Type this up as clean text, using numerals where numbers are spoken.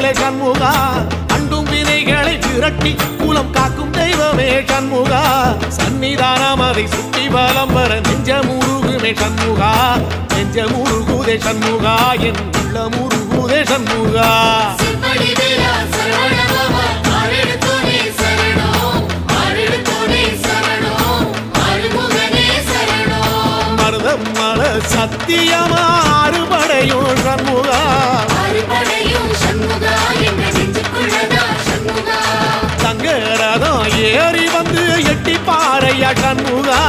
வேலை சண்முகா, அண்டும் வினைகளை விரட்டி குலம் காக்கும் தெய்வமே சண்முகா, சன்னிதானம் அதை சுற்றி வலம் வர நெஞ்சமுருகுமே சண்முகா, நெஞ்சமுருகுதே சண்முகா, என் உள்ளமுருகுதே சண்முகா. மருதம் மல சத்தியமா அறுபடையும் சண்முகா, தங்கரதம் ஏறி வந்து எட்டி பாறையா சண்முகா,